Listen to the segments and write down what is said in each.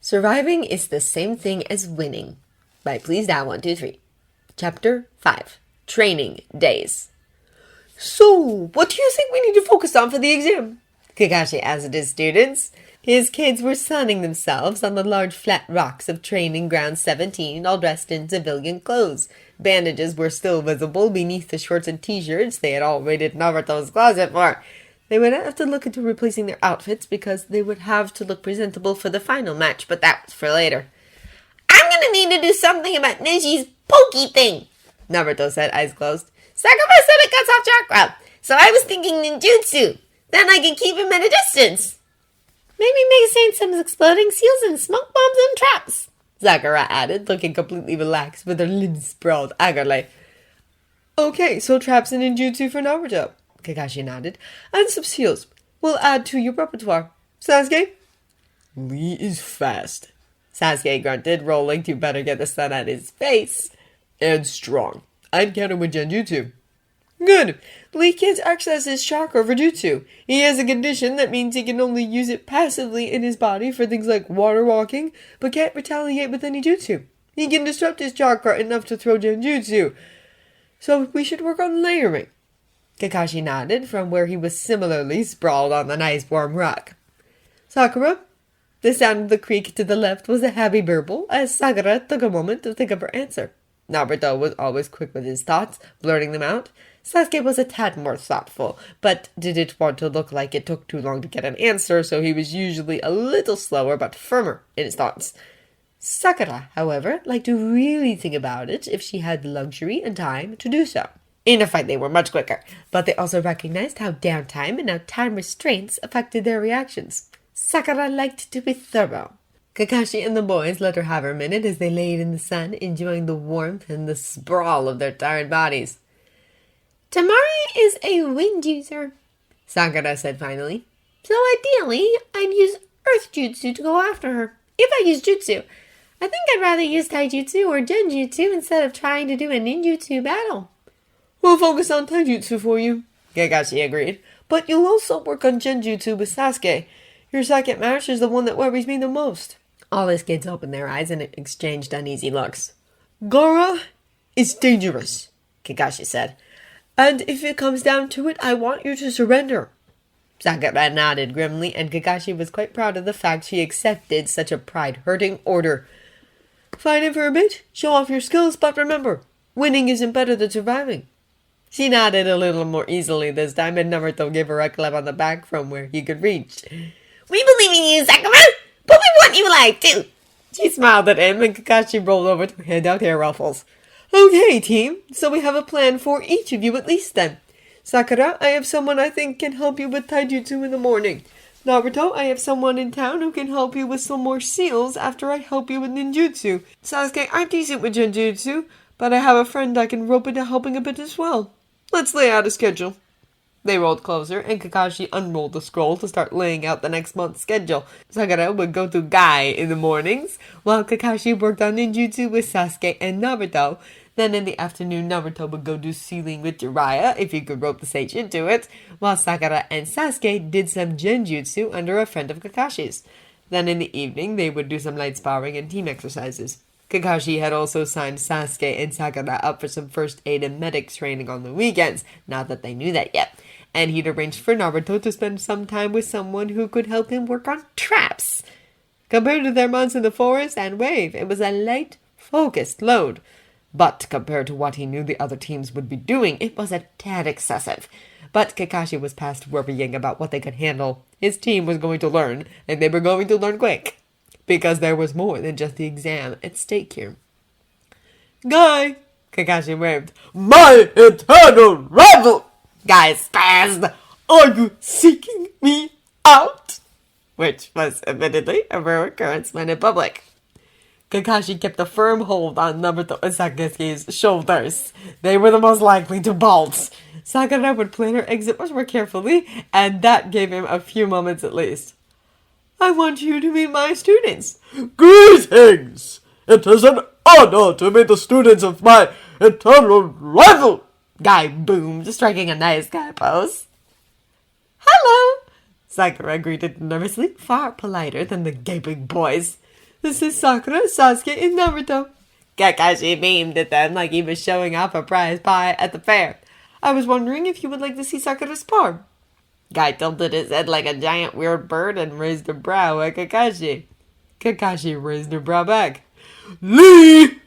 Surviving is the same thing as winning. By Please Dad 123. Chapter 5. Training Days. So, what do you think we need to focus on for the exam? Kakashi asked his students. His kids were sunning themselves on the large flat rocks of Training Ground 17, all dressed in civilian clothes. Bandages were still visible beneath the shorts and t-shirts they had all raided Naruto's closet for. They would have to look into replacing their outfits because they would have to look presentable for the final match, but that was for later. I'm gonna need to do something about Nishi's pokey thing, Naruto said, eyes closed. Sakura said it cuts off chakra, so I was thinking ninjutsu. Then I can keep him at a distance. Maybe make some exploding seals and smoke bombs and traps, Sakura added, looking completely relaxed with her limbs sprawled angrily. Okay, so traps and ninjutsu for Naruto, Kakashi nodded, and some seals. We'll add to your repertoire. Sasuke? Lee is fast, Sasuke grunted, rolling to better get the sun at his face. And strong. I'd count him with Genjutsu. Good. Lee can't access his chakra for jutsu. He has a condition that means he can only use it passively in his body for things like water walking, but can't retaliate with any jutsu. He can disrupt his chakra enough to throw Genjutsu. So we should work on layering. Kakashi nodded from where he was similarly sprawled on the nice warm rock. Sakura? The sound of the creek to the left was a happy burble as Sakura took a moment to think of her answer. Naruto was always quick with his thoughts, blurting them out. Sasuke was a tad more thoughtful, but didn't want to look like it took too long to get an answer, so he was usually a little slower but firmer in his thoughts. Sakura, however, liked to really think about it if she had the luxury and time to do so. In a fight, they were much quicker, but they also recognized how downtime and how time restraints affected their reactions. Sakura liked to be thorough. Kakashi and the boys let her have her minute as they laid in the sun, enjoying the warmth and the sprawl of their tired bodies. Tamari is a wind user, Sakura said finally. So ideally, I'd use earth jutsu to go after her. If I use jutsu, I think I'd rather use taijutsu or genjutsu instead of trying to do a ninjutsu battle. We'll focus on taijutsu for you, Kakashi agreed. But you'll also work on genjutsu with Sasuke. Your second match is the one that worries me the most. All his kids opened their eyes and exchanged uneasy looks. Gaara is dangerous, Kakashi said. And if it comes down to it, I want you to surrender. Sakura nodded grimly, and Kakashi was quite proud of the fact she accepted such a pride-hurting order. Fight in for a bit, show off your skills, but remember, winning isn't better than surviving. She nodded a little more easily this time, and Naruto gave her a clap on the back from where he could reach. We believe in you, Sakura, but we want you alive, too. She smiled at him, and Kakashi rolled over to hand out hair ruffles. Okay, team, so we have a plan for each of you at least then. Sakura, I have someone I think can help you with taijutsu in the morning. Naruto, I have someone in town who can help you with some more seals after I help you with ninjutsu. Sasuke, I'm decent with genjutsu, but I have a friend I can rope into helping a bit as well. Let's lay out a schedule. They rolled closer, and Kakashi unrolled the scroll to start laying out the next month's schedule. Sakura would go to Gai in the mornings, while Kakashi worked on ninjutsu with Sasuke and Naruto. Then in the afternoon, Naruto would go do sealing with Jiraiya, if he could rope the sage into it, while Sakura and Sasuke did some genjutsu under a friend of Kakashi's. Then in the evening, they would do some light sparring and team exercises. Kakashi had also signed Sasuke and Sakura up for some first aid and medic training on the weekends, not that they knew that yet. And he'd arranged for Naruto to spend some time with someone who could help him work on traps. Compared to their months in the forest and wave, it was a light, focused load. But compared to what he knew the other teams would be doing, it was a tad excessive. But Kakashi was past worrying about what they could handle. His team was going to learn, and they were going to learn quick. Because there was more than just the exam at stake here. Guy! Kakashi waved. My eternal rival! Guy spazzed. Are you seeking me out? Which was admittedly a rare occurrence when in public. Kakashi kept a firm hold on Naruto and Sasuke's shoulders. They were the most likely to bolt. Sakura would plan her exit much more carefully, and that gave him a few moments at least. I want you to meet my students. Greetings! It is an honor to meet the students of my eternal rival! Guy boomed, striking a nice guy pose. Hello! Sakura greeted nervously, far politer than the gaping boys. This is Sakura, Sasuke, and Naruto. Kakashi beamed at them like he was showing off a prize pie at the fair. I was wondering if you would like to see Sakura spar. Guy tilted his head like a giant weird bird and raised a brow at Kakashi. Kakashi raised her brow back. Lee!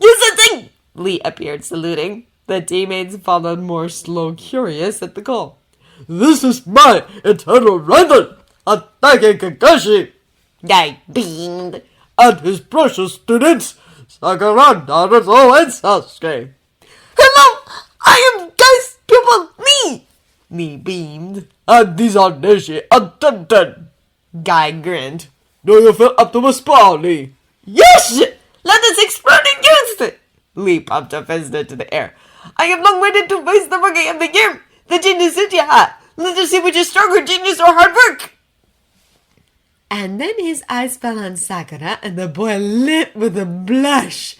You thing! Lee appeared, saluting. The teammates followed, more slow, curious at the call. This is my eternal rival, attacking Kakashi Guy beamed. and his precious students, Sakura, Naruto, and Sasuke. Hello! I am Guy's pupil, Lee! Lee beamed. And these are Nishi and Tenten. Guy grinned. Do you feel up to a spar, Lee? Yes! Let us explode against it! Lee popped a fist into the air. I have long waited to face the rookie of the year, the genius Uchiha. Let us see which is stronger, genius or hard work. And then his eyes fell on Sakura, and the boy lit with a blush.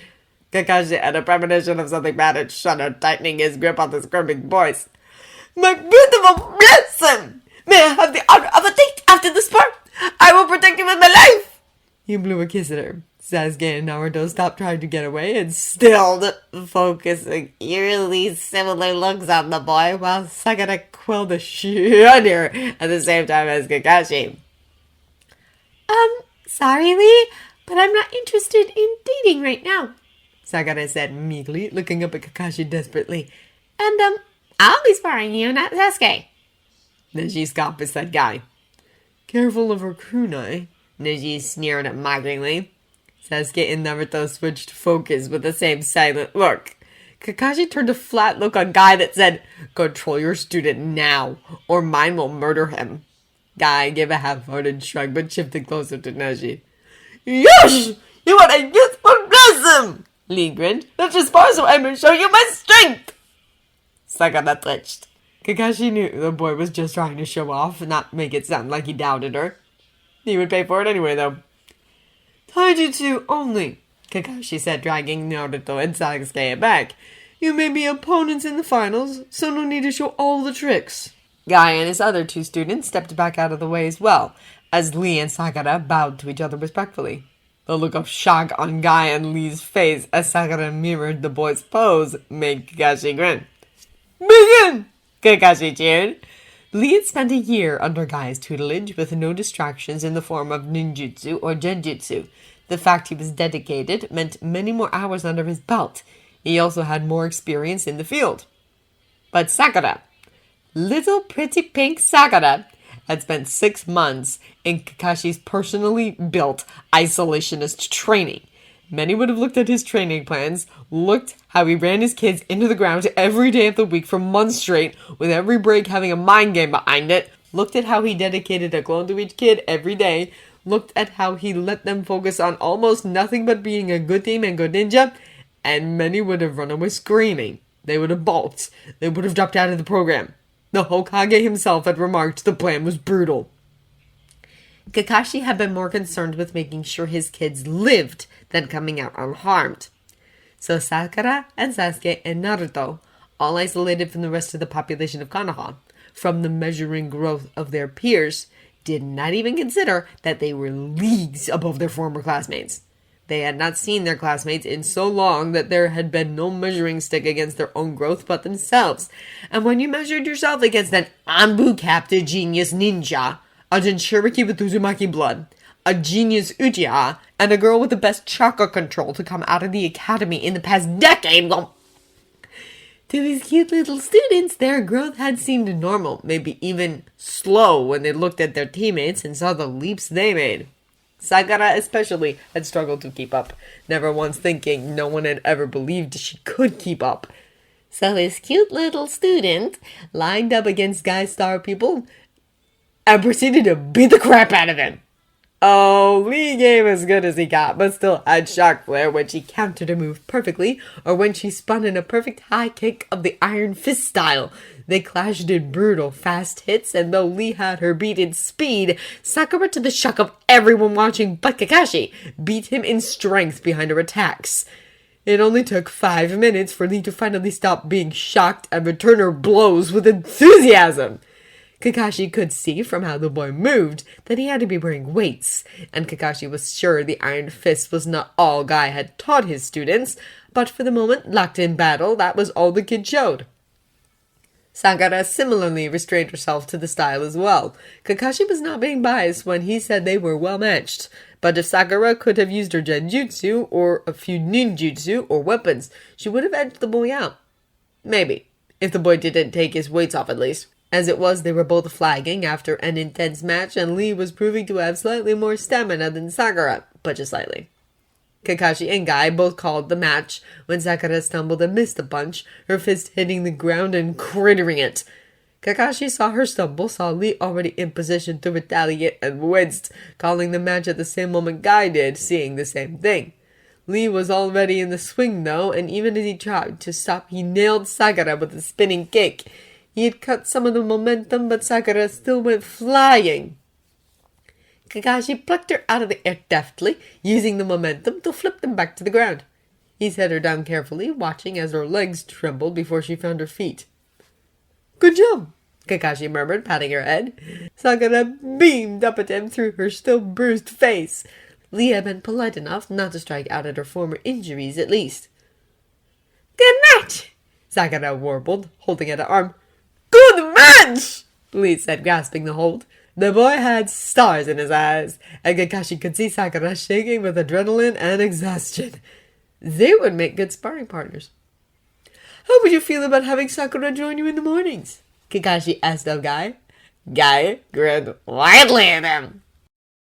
Kakashi had a premonition of something bad and shuddered, tightening his grip on the screaming voice. My beautiful blossom! May I have the honor of a date after the spar? I will protect you with my life! He blew a kiss at her. Sasuke and Naruto stopped trying to get away and stilled, focusing eerily similar looks on the boy, while Sakura quelled a shudder at the same time as Kakashi. Sorry, Lee, but I'm not interested in dating right now, Sakura said meekly, looking up at Kakashi desperately. And, I'll be sparring you, not Sasuke. Neji scoffed beside Guy. Careful of her kunai, Neji sneered mockingly. Sasuke and Naruto switched focus with the same silent look. Kakashi turned a flat look on Guy that said, Control your student now, or mine will murder him. Guy gave a half-hearted shrug but shifted closer to Neji. Yosh! You want a youthful blossom! Lee grinned. Let's just spar so I may show you my strength! Sakura twitched. Kakashi knew the boy was just trying to show off and not make it sound like he doubted her. He would pay for it anyway, though. Taijutsu only, Kakashi said, dragging Naruto and Sasuke back. You may be opponents in the finals, so no need to show all the tricks. Guy and his other two students stepped back out of the way as well, as Lee and Sakura bowed to each other respectfully. The look of shock on Guy and Lee's face as Sakura mirrored the boy's pose made Kakashi grin. Begin! Kakashi cheered. Lee had spent a year under Guy's tutelage with no distractions in the form of ninjutsu or genjutsu. The fact he was dedicated meant many more hours under his belt. He also had more experience in the field. But Sakura, little pretty pink Sakura, had spent 6 months in Kakashi's personally built isolationist training. Many would have looked at his training plans, looked how he ran his kids into the ground every day of the week for months straight, with every break having a mind game behind it, looked at how he dedicated a clone to each kid every day, looked at how he let them focus on almost nothing but being a good team and good ninja, and many would have run away screaming. They would have balked. They would have dropped out of the program. The Hokage himself had remarked the plan was brutal. Kakashi had been more concerned with making sure his kids lived than coming out unharmed. So Sakura and Sasuke and Naruto, all isolated from the rest of the population of Konoha, from the measuring growth of their peers, did not even consider that they were leagues above their former classmates. They had not seen their classmates in so long that there had been no measuring stick against their own growth but themselves. And when you measured yourself against an Anbu-capped genius ninja, a Jinchuriki with Uzumaki blood, a genius Uchiha, and a girl with the best chakra control to come out of the academy in the past decade, well, to these cute little students, their growth had seemed normal, maybe even slow when they looked at their teammates and saw the leaps they made. Sakura especially had struggled to keep up, never once thinking no one had ever believed she could keep up. So his cute little student lined up against Guy Star people and proceeded to beat the crap out of him. Oh, Lee gave as good as he got, but still had shock flare when she countered a move perfectly, or when she spun in a perfect high kick of the Iron Fist style. They clashed in brutal, fast hits, and though Lee had her beat in speed, Sakura, to the shock of everyone watching but Kakashi, beat him in strength behind her attacks. It only took 5 minutes for Lee to finally stop being shocked and return her blows with enthusiasm. Kakashi could see from how the boy moved that he had to be wearing weights, and Kakashi was sure the Iron Fist was not all Guy had taught his students, but for the moment, locked in battle, that was all the kid showed. Sakura similarly restrained herself to the style as well. Kakashi was not being biased when he said they were well matched, but if Sakura could have used her genjutsu, or a few ninjutsu, or weapons, she would have edged the boy out. Maybe, if the boy didn't take his weights off at least. As it was, they were both flagging after an intense match, and Lee was proving to have slightly more stamina than Sakura, but just slightly. Kakashi and Guy both called the match when Sakura stumbled and missed a punch, her fist hitting the ground and crittering it. Kakashi saw her stumble, saw Lee already in position to retaliate, and winced, calling the match at the same moment Guy did, seeing the same thing. Lee was already in the swing though, and even as he tried to stop, he nailed Sakura with a spinning kick. He had cut some of the momentum, but Sakura still went flying. Kakashi plucked her out of the air deftly, using the momentum to flip them back to the ground. He set her down carefully, watching as her legs trembled before she found her feet. "Good job," Kakashi murmured, patting her head. Sakura beamed up at him through her still bruised face. Lee had been polite enough not to strike out at her former injuries, at least. "Good match," Sakura warbled, holding out her arm. "Good match," Lee said, grasping the hold. The boy had stars in his eyes, and Kakashi could see Sakura shaking with adrenaline and exhaustion. They would make good sparring partners. "How would you feel about having Sakura join you in the mornings?" Kakashi asked of Guy. Guy grinned widely at him.